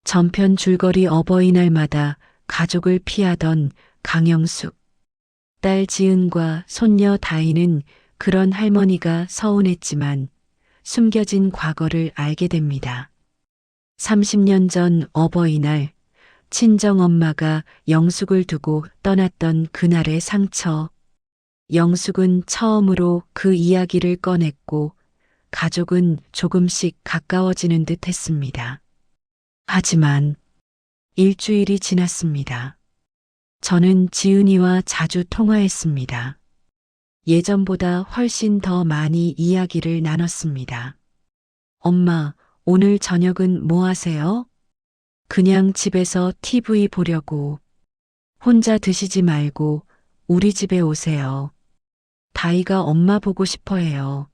전편 줄거리 어버이날마다 가족을 피하던 강영숙. 딸 지은과 손녀 다희는 그런 할머니가 서운했지만 숨겨진 과거를 알게 됩니다. 30년 전 어버이날, 친정엄마가 영숙을 두고 떠났던 그날의 상처. 영숙은 처음으로 그 이야기를 꺼냈고 가족은 조금씩 가까워지는 듯 했습니다. 하지만 일주일이 지났습니다. 저는 지은이와 자주 통화했습니다. 예전보다 훨씬 더 많이 이야기를 나눴습니다. 엄마, 오늘 저녁은 뭐 하세요? 그냥 집에서 TV 보려고. 혼자 드시지 말고 우리 집에 오세요. 다이가 엄마 보고 싶어 해요.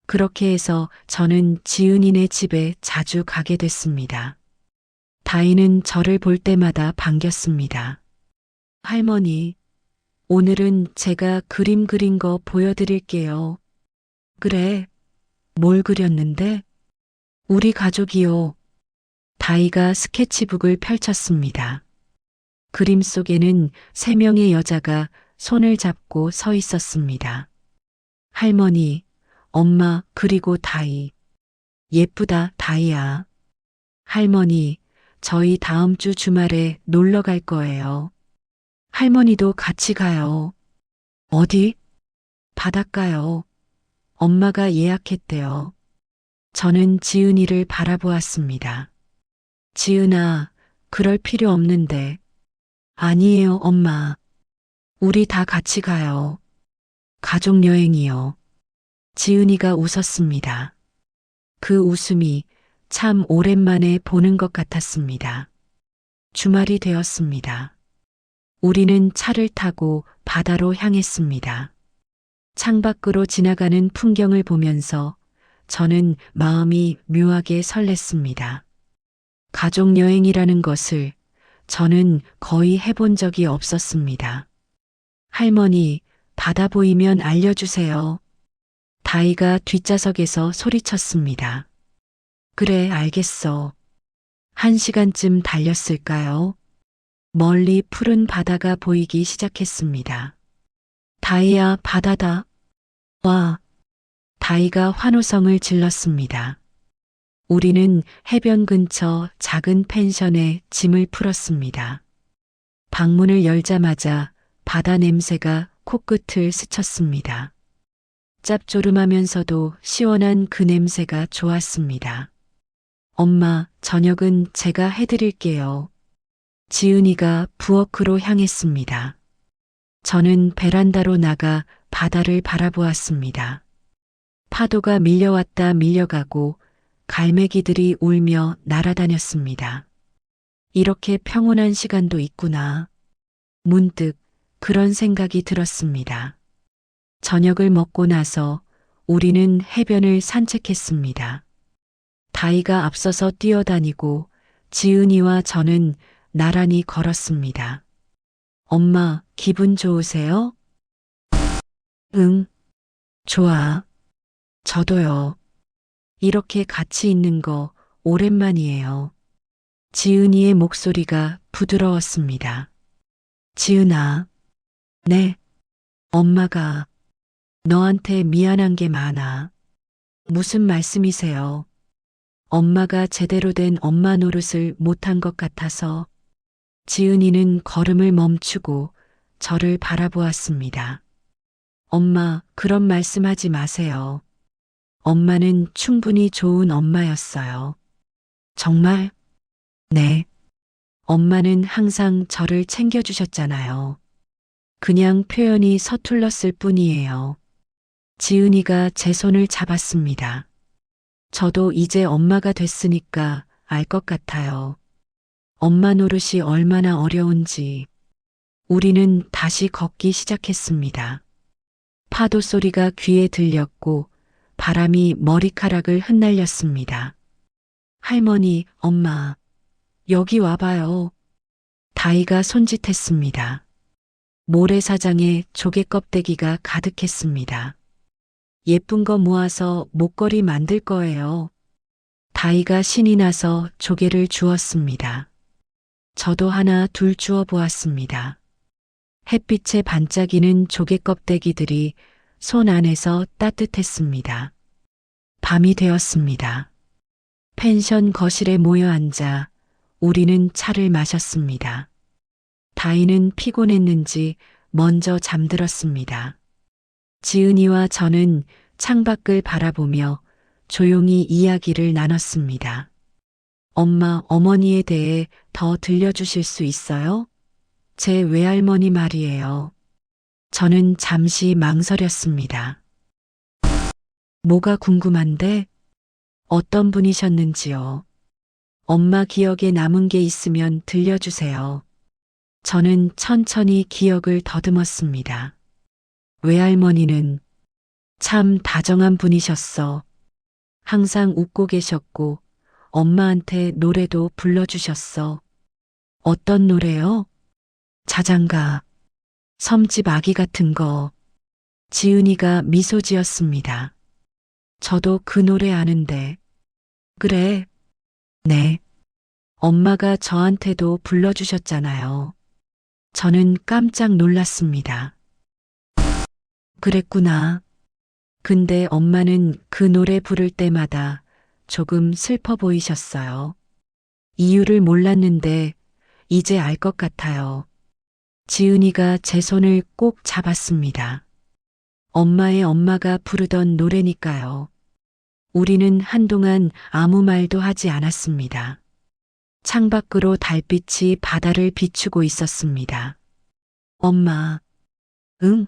그렇게 해서 저는 지은이네 집에 자주 가게 됐습니다. 다이는 저를 볼 때마다 반겼습니다. 할머니, 오늘은 제가 그림 그린 거 보여드릴게요. 그래, 뭘 그렸는데? 우리 가족이요. 다이가 스케치북을 펼쳤습니다. 그림 속에는 3명의 여자가 손을 잡고 서 있었습니다. 할머니, 엄마, 그리고 다이. 예쁘다, 다이야. 할머니, 저희 다음 주 주말에 놀러 갈 거예요. 할머니도 같이 가요. 어디? 바닷가요. 엄마가 예약했대요. 저는 지은이를 바라보았습니다. 지은아, 그럴 필요 없는데. 아니에요, 엄마. 우리 다 같이 가요. 가족 여행이요. 지은이가 웃었습니다. 그 웃음이 참 오랜만에 보는 것 같았습니다. 주말이 되었습니다. 우리는 차를 타고 바다로 향했습니다. 창밖으로 지나가는 풍경을 보면서 저는 마음이 묘하게 설렜습니다. 가족 여행이라는 것을 저는 거의 해본 적이 없었습니다. 할머니, 바다 보이면 알려주세요. 다이가 뒷좌석에서 소리쳤습니다. 그래, 알겠어. 1시간쯤 달렸을까요? 멀리 푸른 바다가 보이기 시작했습니다. 다이야, 바다다. 와. 다이가 환호성을 질렀습니다. 우리는 해변 근처 작은 펜션에 짐을 풀었습니다. 방문을 열자마자 바다 냄새가 코끝을 스쳤습니다. 짭조름하면서도 시원한 그 냄새가 좋았습니다. 엄마, 저녁은 제가 해드릴게요. 지은이가 부엌으로 향했습니다. 저는 베란다로 나가 바다를 바라보았습니다. 파도가 밀려왔다 밀려가고 갈매기들이 울며 날아다녔습니다. 이렇게 평온한 시간도 있구나. 문득 그런 생각이 들었습니다. 저녁을 먹고 나서 우리는 해변을 산책했습니다. 다이가 앞서서 뛰어다니고 지은이와 저는 나란히 걸었습니다. 엄마, 기분 좋으세요? 응, 좋아. 저도요. 이렇게 같이 있는 거 오랜만이에요. 지은이의 목소리가 부드러웠습니다. 지은아. 네. 엄마가 너한테 미안한 게 많아. 무슨 말씀이세요? 엄마가 제대로 된 엄마 노릇을 못한 것 같아서. 지은이는 걸음을 멈추고 저를 바라보았습니다. 엄마, 그런 말씀하지 마세요. 엄마는 충분히 좋은 엄마였어요. 정말? 네. 엄마는 항상 저를 챙겨주셨잖아요. 그냥 표현이 서툴렀을 뿐이에요. 지은이가 제 손을 잡았습니다. 저도 이제 엄마가 됐으니까 알 것 같아요. 엄마 노릇이 얼마나 어려운지. 우리는 다시 걷기 시작했습니다. 파도 소리가 귀에 들렸고 바람이 머리카락을 흩날렸습니다. 할머니, 엄마, 여기 와봐요. 다이가 손짓했습니다. 모래사장에 조개 껍데기가 가득했습니다. 예쁜 거 모아서 목걸이 만들 거예요. 다이가 신이 나서 조개를 주었습니다. 저도 하나 둘 주워 보았습니다. 햇빛에 반짝이는 조개 껍데기들이 손 안에서 따뜻했습니다. 밤이 되었습니다. 펜션 거실에 모여 앉아 우리는 차를 마셨습니다. 다이는 피곤했는지 먼저 잠들었습니다. 지은이와 저는 창밖을 바라보며 조용히 이야기를 나눴습니다. 엄마, 어머니에 대해 더 들려주실 수 있어요? 제 외할머니 말이에요. 저는 잠시 망설였습니다. 뭐가 궁금한데? 어떤 분이셨는지요? 엄마 기억에 남은 게 있으면 들려주세요. 저는 천천히 기억을 더듬었습니다. 외할머니는 참 다정한 분이셨어. 항상 웃고 계셨고 엄마한테 노래도 불러주셨어. 어떤 노래요? 자장가, 섬집 아기 같은 거. 지은이가 미소 지었습니다. 저도 그 노래 아는데. 그래. 네. 엄마가 저한테도 불러주셨잖아요. 저는 깜짝 놀랐습니다. 그랬구나. 근데 엄마는 그 노래 부를 때마다 조금 슬퍼 보이셨어요. 이유를 몰랐는데 이제 알 것 같아요. 지은이가 제 손을 꼭 잡았습니다. 엄마의 엄마가 부르던 노래니까요. 우리는 한동안 아무 말도 하지 않았습니다. 창밖으로 달빛이 바다를 비추고 있었습니다. 엄마, 응?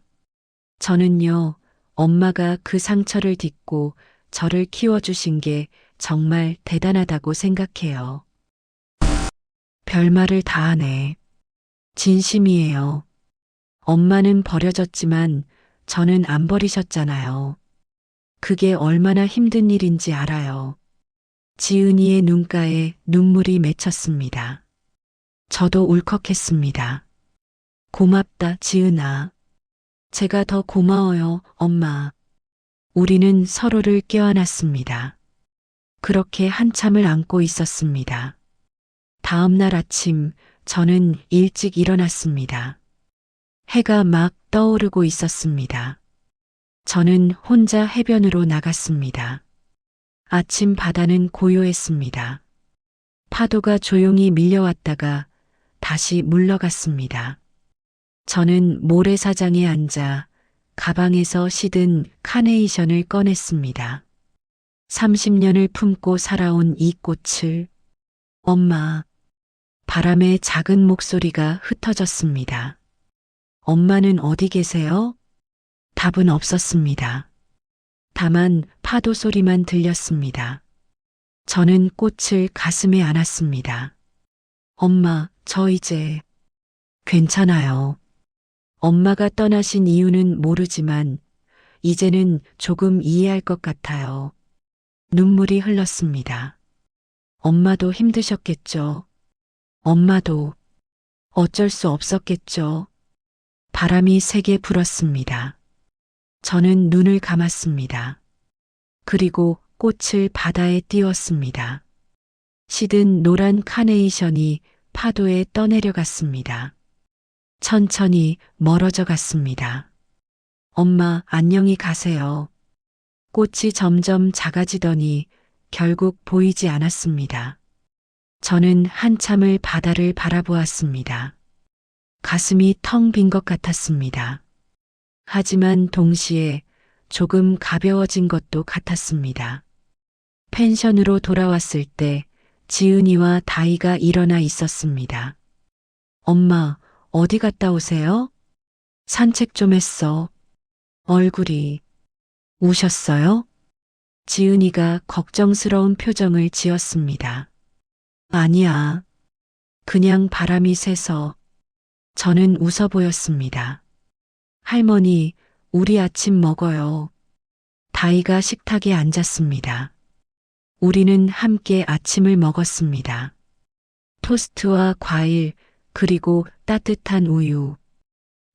저는요, 엄마가 그 상처를 딛고 저를 키워주신 게 정말 대단하다고 생각해요. 별말을 다 하네. 진심이에요. 엄마는 버려졌지만 저는 안 버리셨잖아요. 그게 얼마나 힘든 일인지 알아요. 지은이의 눈가에 눈물이 맺혔습니다. 저도 울컥했습니다. 고맙다, 지은아. 제가 더 고마워요, 엄마. 우리는 서로를 껴안았습니다. 그렇게 한참을 안고 있었습니다. 다음 날 아침 저는 일찍 일어났습니다. 해가 막 떠오르고 있었습니다. 저는 혼자 해변으로 나갔습니다. 아침 바다는 고요했습니다. 파도가 조용히 밀려왔다가 다시 물러갔습니다. 저는 모래사장에 앉아 가방에서 시든 카네이션을 꺼냈습니다. 30년을 품고 살아온 이 꽃을 엄마, 바람에 작은 목소리가 흩어졌습니다. 엄마는 어디 계세요? 답은 없었습니다. 다만 파도 소리만 들렸습니다. 저는 꽃을 가슴에 안았습니다. 엄마, 저 이제 괜찮아요. 엄마가 떠나신 이유는 모르지만 이제는 조금 이해할 것 같아요. 눈물이 흘렀습니다. 엄마도 힘드셨겠죠. 엄마도 어쩔 수 없었겠죠. 바람이 세게 불었습니다. 저는 눈을 감았습니다. 그리고 꽃을 바다에 띄웠습니다. 시든 노란 카네이션이 파도에 떠내려갔습니다. 천천히 멀어져 갔습니다. 엄마, 안녕히 가세요. 꽃이 점점 작아지더니 결국 보이지 않았습니다. 저는 한참을 바다를 바라보았습니다. 가슴이 텅 빈 것 같았습니다. 하지만 동시에 조금 가벼워진 것도 같았습니다. 펜션으로 돌아왔을 때 지은이와 다이가 일어나 있었습니다. 엄마, 어디 갔다 오세요? 산책 좀 했어. 얼굴이 우셨어요? 지은이가 걱정스러운 표정을 지었습니다. 아니야. 그냥 바람이 세서. 저는 웃어 보였습니다. 할머니, 우리 아침 먹어요. 다이가 식탁에 앉았습니다. 우리는 함께 아침을 먹었습니다. 토스트와 과일, 그리고 따뜻한 우유.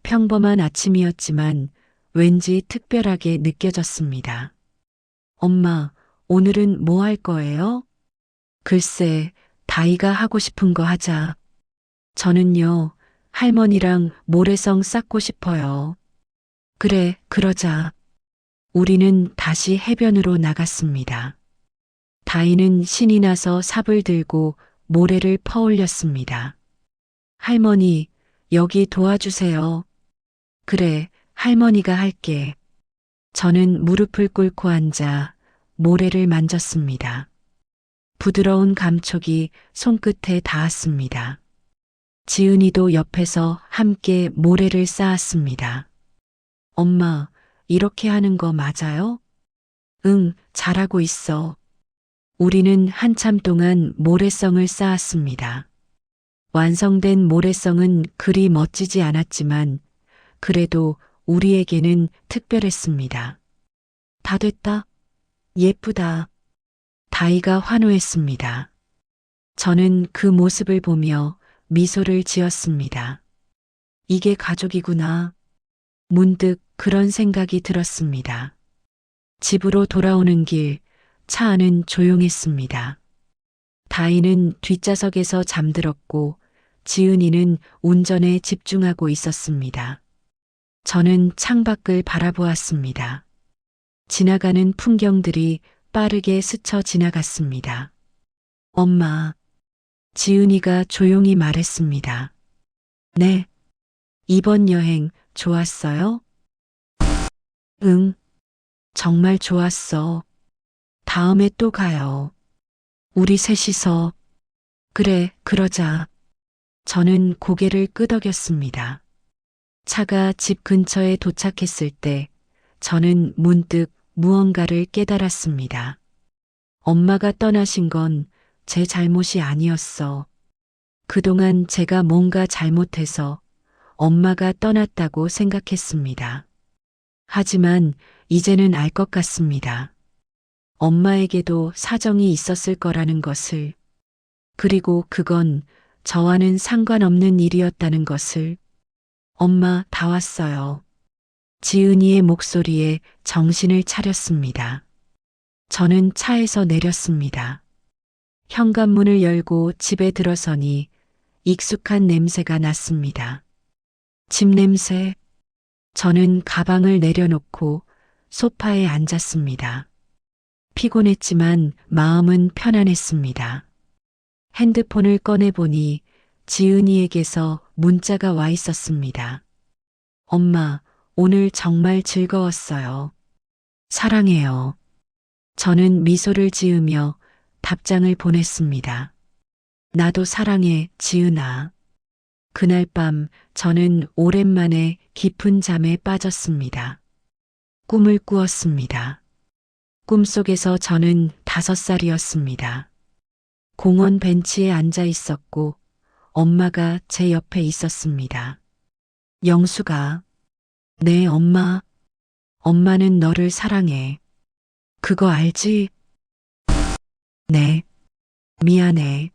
평범한 아침이었지만 왠지 특별하게 느껴졌습니다. 엄마, 오늘은 뭐 할 거예요? 글쎄, 다이가 하고 싶은 거 하자. 저는요, 할머니랑 모래성 쌓고 싶어요. 그래, 그러자. 우리는 다시 해변으로 나갔습니다. 다이는 신이 나서 삽을 들고 모래를 퍼올렸습니다. 할머니, 여기 도와주세요. 그래, 할머니가 할게. 저는 무릎을 꿇고 앉아 모래를 만졌습니다. 부드러운 감촉이 손끝에 닿았습니다. 지은이도 옆에서 함께 모래를 쌓았습니다. 엄마, 이렇게 하는 거 맞아요? 응, 잘하고 있어. 우리는 한참 동안 모래성을 쌓았습니다. 완성된 모래성은 그리 멋지지 않았지만 그래도 우리에게는 특별했습니다. 다 됐다. 예쁘다. 다이가 환호했습니다. 저는 그 모습을 보며 미소를 지었습니다. 이게 가족이구나. 문득 그런 생각이 들었습니다. 집으로 돌아오는 길, 차 안은 조용했습니다. 다이는 뒷좌석에서 잠들었고 지은이는 운전에 집중하고 있었습니다. 저는 창밖을 바라보았습니다. 지나가는 풍경들이 빠르게 스쳐 지나갔습니다. 엄마, 지은이가 조용히 말했습니다. 네, 이번 여행 좋았어요? 응, 정말 좋았어. 다음에 또 가요. 우리 셋이서. 그래, 그러자. 저는 고개를 끄덕였습니다. 차가 집 근처에 도착했을 때 저는 문득 무언가를 깨달았습니다. 엄마가 떠나신 건 제 잘못이 아니었어. 그동안 제가 뭔가 잘못해서 엄마가 떠났다고 생각했습니다. 하지만 이제는 알 것 같습니다. 엄마에게도 사정이 있었을 거라는 것을, 그리고 그건 저와는 상관없는 일이었다는 것을. 엄마, 다 왔어요. 지은이의 목소리에 정신을 차렸습니다. 저는 차에서 내렸습니다. 현관문을 열고 집에 들어서니 익숙한 냄새가 났습니다. 집 냄새. 저는 가방을 내려놓고 소파에 앉았습니다. 피곤했지만 마음은 편안했습니다. 핸드폰을 꺼내보니 지은이에게서 문자가 와 있었습니다. 엄마, 오늘 정말 즐거웠어요. 사랑해요. 저는 미소를 지으며 답장을 보냈습니다. 나도 사랑해, 지은아. 그날 밤 저는 오랜만에 깊은 잠에 빠졌습니다. 꿈을 꾸었습니다. 꿈속에서 저는 5살이었습니다. 공원 벤치에 앉아 있었고 엄마가 제 옆에 있었습니다. 영수가, 네, 엄마. 엄마는 너를 사랑해. 그거 알지? 네. 미안해.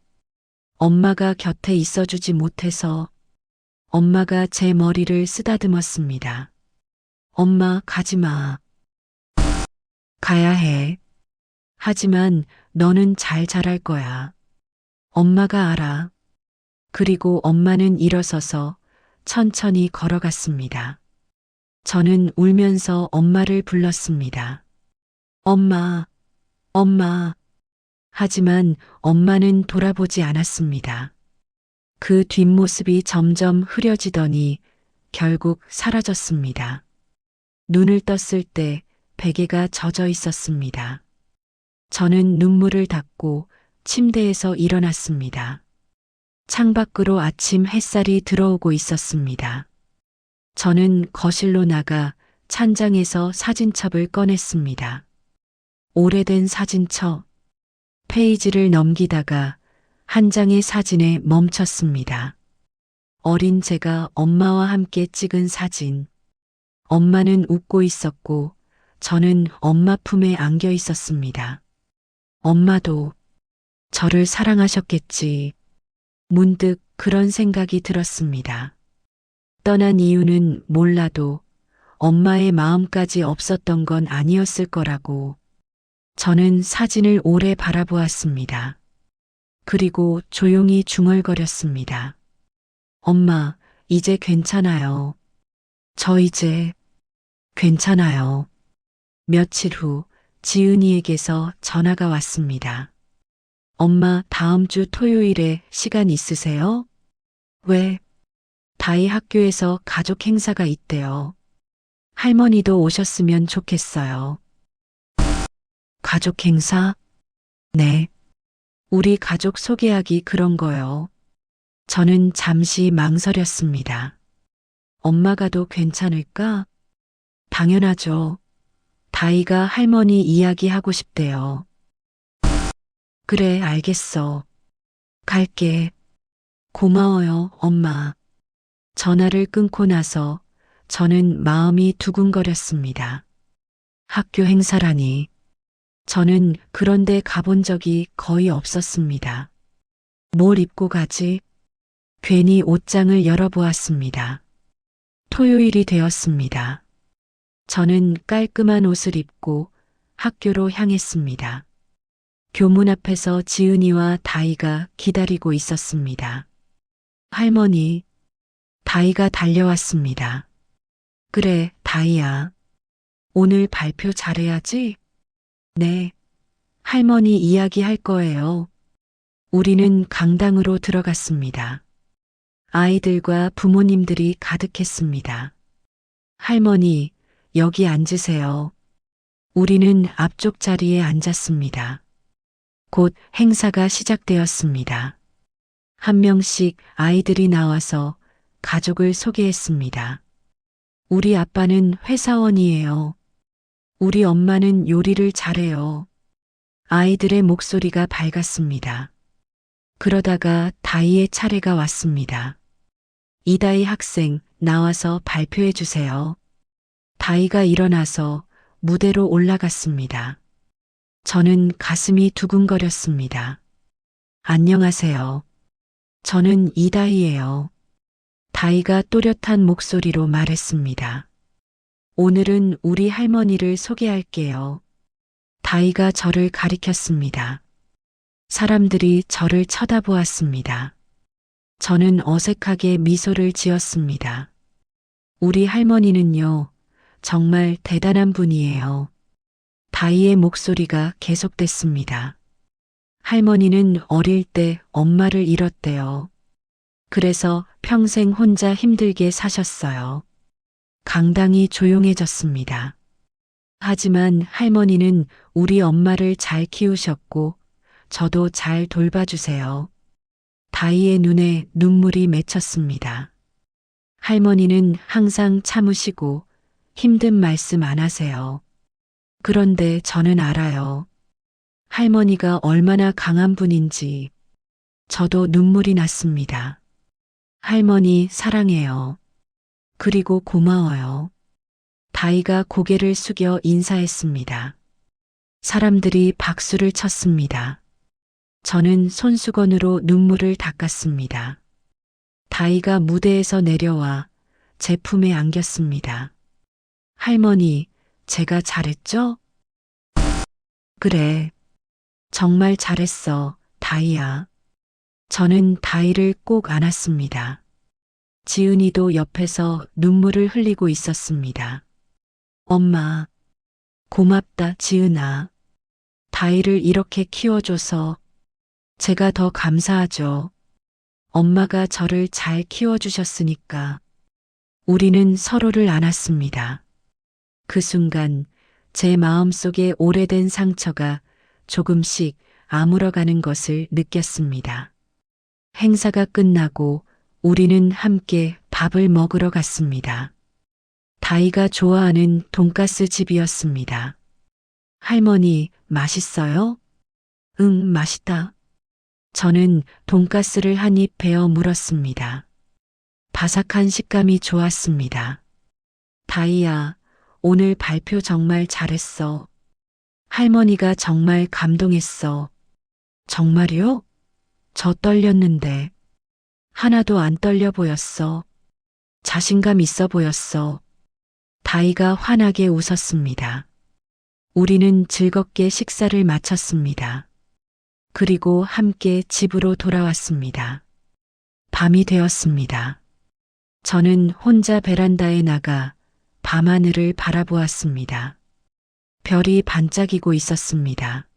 엄마가 곁에 있어주지 못해서. 엄마가 제 머리를 쓰다듬었습니다. 엄마, 가지 마. 가야 해. 하지만 너는 잘 자랄 거야. 엄마가 알아. 그리고 엄마는 일어서서 천천히 걸어갔습니다. 저는 울면서 엄마를 불렀습니다. 엄마, 엄마. 하지만 엄마는 돌아보지 않았습니다. 그 뒷모습이 점점 흐려지더니 결국 사라졌습니다. 눈을 떴을 때 베개가 젖어 있었습니다. 저는 눈물을 닦고 침대에서 일어났습니다. 창밖으로 아침 햇살이 들어오고 있었습니다. 저는 거실로 나가 찬장에서 사진첩을 꺼냈습니다. 오래된 사진첩. 페이지를 넘기다가 한 장의 사진에 멈췄습니다. 어린 제가 엄마와 함께 찍은 사진. 엄마는 웃고 있었고 저는 엄마 품에 안겨 있었습니다. 엄마도 저를 사랑하셨겠지. 문득 그런 생각이 들었습니다. 떠난 이유는 몰라도 엄마의 마음까지 없었던 건 아니었을 거라고. 저는 사진을 오래 바라보았습니다. 그리고 조용히 중얼거렸습니다. 엄마, 이제 괜찮아요. 저 이제 괜찮아요. 며칠 후 지은이에게서 전화가 왔습니다. 엄마, 다음 주 토요일에 시간 있으세요? 왜? 다이 학교에서 가족 행사가 있대요. 할머니도 오셨으면 좋겠어요. 가족 행사? 네. 우리 가족 소개하기 그런 거요. 저는 잠시 망설였습니다. 엄마 가도 괜찮을까? 당연하죠. 다이가 할머니 이야기하고 싶대요. 그래, 알겠어. 갈게. 고마워요, 엄마. 전화를 끊고 나서 저는 마음이 두근거렸습니다. 학교 행사라니. 저는 그런데 가본 적이 거의 없었습니다. 뭘 입고 가지? 괜히 옷장을 열어보았습니다. 토요일이 되었습니다. 저는 깔끔한 옷을 입고 학교로 향했습니다. 교문 앞에서 지은이와 다이가 기다리고 있었습니다. 할머니, 다이가 달려왔습니다. 그래, 다이야. 오늘 발표 잘해야지? 네. 할머니 이야기할 거예요. 우리는 강당으로 들어갔습니다. 아이들과 부모님들이 가득했습니다. 할머니, 여기 앉으세요. 우리는 앞쪽 자리에 앉았습니다. 곧 행사가 시작되었습니다. 한 명씩 아이들이 나와서 가족을 소개했습니다. 우리 아빠는 회사원이에요. 우리 엄마는 요리를 잘해요. 아이들의 목소리가 밝았습니다. 그러다가 다이의 차례가 왔습니다. 이다희 학생, 나와서 발표해 주세요. 다이가 일어나서 무대로 올라갔습니다. 저는 가슴이 두근거렸습니다. 안녕하세요. 저는 이다희예요. 다이가 또렷한 목소리로 말했습니다. 오늘은 우리 할머니를 소개할게요. 다이가 저를 가리켰습니다. 사람들이 저를 쳐다보았습니다. 저는 어색하게 미소를 지었습니다. 우리 할머니는요, 정말 대단한 분이에요. 다이의 목소리가 계속됐습니다. 할머니는 어릴 때 엄마를 잃었대요. 그래서 평생 혼자 힘들게 사셨어요. 강당이 조용해졌습니다. 하지만 할머니는 우리 엄마를 잘 키우셨고 저도 잘 돌봐주세요. 다이의 눈에 눈물이 맺혔습니다. 할머니는 항상 참으시고 힘든 말씀 안 하세요. 그런데 저는 알아요. 할머니가 얼마나 강한 분인지. 저도 눈물이 났습니다. 할머니 사랑해요. 그리고 고마워요. 다이가 고개를 숙여 인사했습니다. 사람들이 박수를 쳤습니다. 저는 손수건으로 눈물을 닦았습니다. 다이가 무대에서 내려와 제 품에 안겼습니다. 할머니, 제가 잘했죠? 그래. 정말 잘했어, 다이야. 저는 다이를 꼭 안았습니다. 지은이도 옆에서 눈물을 흘리고 있었습니다. 엄마, 고맙다, 지은아. 다이를 이렇게 키워줘서 제가 더 감사하죠. 엄마가 저를 잘 키워주셨으니까. 우리는 서로를 안았습니다. 그 순간 제 마음속에 오래된 상처가 조금씩 아물어가는 것을 느꼈습니다. 행사가 끝나고 우리는 함께 밥을 먹으러 갔습니다. 다이가 좋아하는 돈가스 집이었습니다. 할머니, 맛있어요? 응, 맛있다. 저는 돈가스를 한 입 베어 물었습니다. 바삭한 식감이 좋았습니다. 다이야, 오늘 발표 정말 잘했어. 할머니가 정말 감동했어. 정말요? 저 떨렸는데. 하나도 안 떨려 보였어. 자신감 있어 보였어. 다이가 환하게 웃었습니다. 우리는 즐겁게 식사를 마쳤습니다. 그리고 함께 집으로 돌아왔습니다. 밤이 되었습니다. 저는 혼자 베란다에 나가 밤하늘을 바라보았습니다. 별이 반짝이고 있었습니다.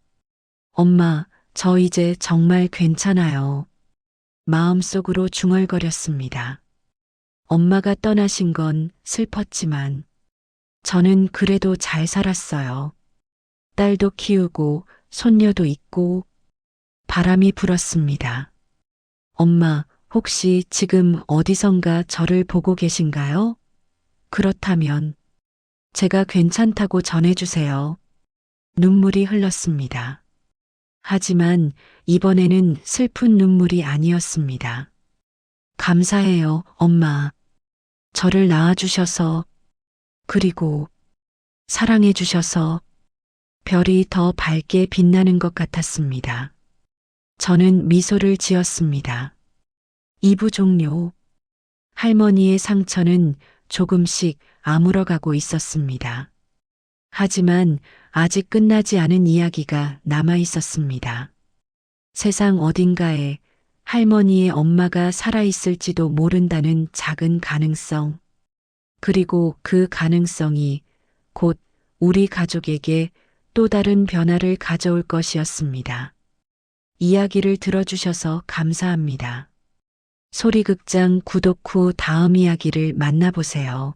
엄마, 저 이제 정말 괜찮아요. 마음속으로 중얼거렸습니다. 엄마가 떠나신 건 슬펐지만 저는 그래도 잘 살았어요. 딸도 키우고 손녀도 있고 바람이 불었습니다. 엄마, 혹시 지금 어디선가 저를 보고 계신가요? 그렇다면 제가 괜찮다고 전해주세요. 눈물이 흘렀습니다. 하지만 이번에는 슬픈 눈물이 아니었습니다. 감사해요, 엄마. 저를 낳아주셔서, 그리고 사랑해주셔서 별이 더 밝게 빛나는 것 같았습니다. 저는 미소를 지었습니다. 2부 종료. 할머니의 상처는 조금씩 아물어가고 있었습니다. 하지만 아직 끝나지 않은 이야기가 남아 있었습니다. 세상 어딘가에 할머니의 엄마가 살아있을지도 모른다는 작은 가능성. 그리고 그 가능성이 곧 우리 가족에게 또 다른 변화를 가져올 것이었습니다. 이야기를 들어주셔서 감사합니다. 소리극장 구독 후 다음 이야기를 만나보세요.